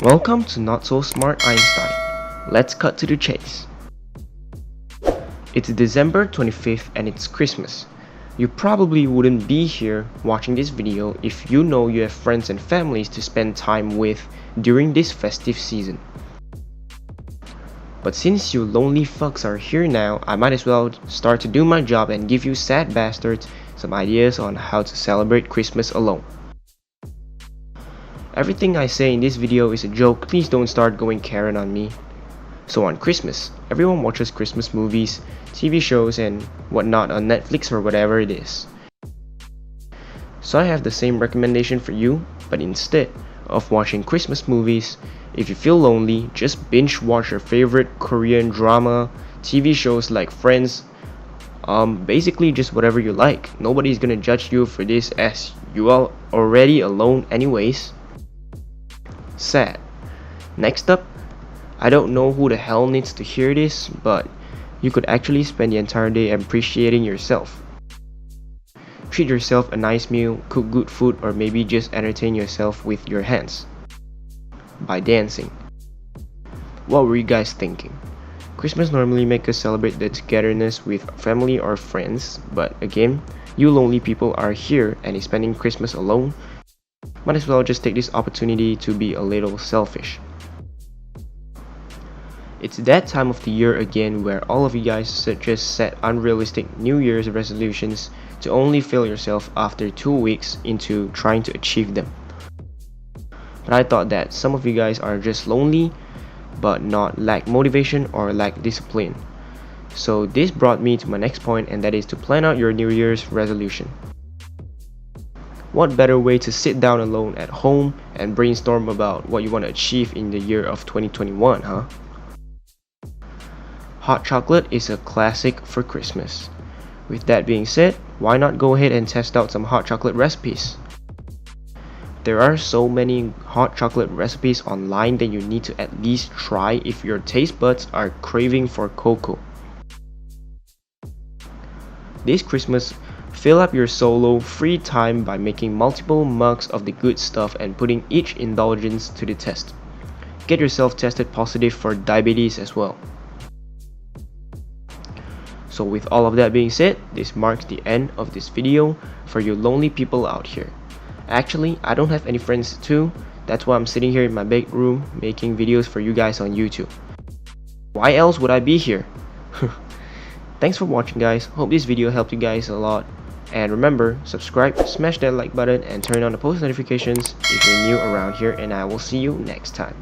Welcome to Not So Smart Einstein. Let's cut to the chase. It's December 25th and it's Christmas. You probably wouldn't be here watching this video if you know you have friends and families to spend time with during this festive season. But since you lonely fucks are here now, I might as well start to do my job and give you sad bastards some ideas on how to celebrate Christmas alone. Everything I say in this video is a joke, please don't start going Karen on me. So on Christmas, everyone watches Christmas movies, TV shows and whatnot on Netflix or whatever it is. So I have the same recommendation for you, but instead of watching Christmas movies, if you feel lonely, just binge watch your favorite Korean drama, TV shows like Friends, basically just whatever you like. Nobody's gonna judge you for this as you are already alone anyways. Sad. Next up, I don't know who the hell needs to hear this, but you could actually spend the entire day appreciating yourself. Treat yourself a nice meal, cook good food, or maybe just entertain yourself with your hands by dancing. What were you guys thinking? Christmas normally makes us celebrate the togetherness with family or friends, but again, you lonely people are here and is spending Christmas alone. Might as well just take this opportunity to be a little selfish. It's that time of the year again where all of you guys just set unrealistic New Year's resolutions to only fail yourself after 2 weeks into trying to achieve them. But I thought that some of you guys are just lonely but not lack motivation or lack discipline. So this brought me to my next point, and that is to plan out your New Year's resolution. What better way to sit down alone at home and brainstorm about what you want to achieve in the year of 2021, huh? Hot chocolate is a classic for Christmas. With that being said, why not go ahead and test out some hot chocolate recipes? There are so many hot chocolate recipes online that you need to at least try if your taste buds are craving for cocoa. This Christmas, fill up your solo free time by making multiple mugs of the good stuff and putting each indulgence to the test. Get yourself tested positive for diabetes as well. So with all of that being said, this marks the end of this video for you lonely people out here. Actually, I don't have any friends too, that's why I'm sitting here in my bedroom making videos for you guys on YouTube. Why else would I be here? Thanks for watching guys, hope this video helped you guys a lot. And remember, subscribe, smash that like button and turn on the post notifications if you're new around here, and I will see you next time.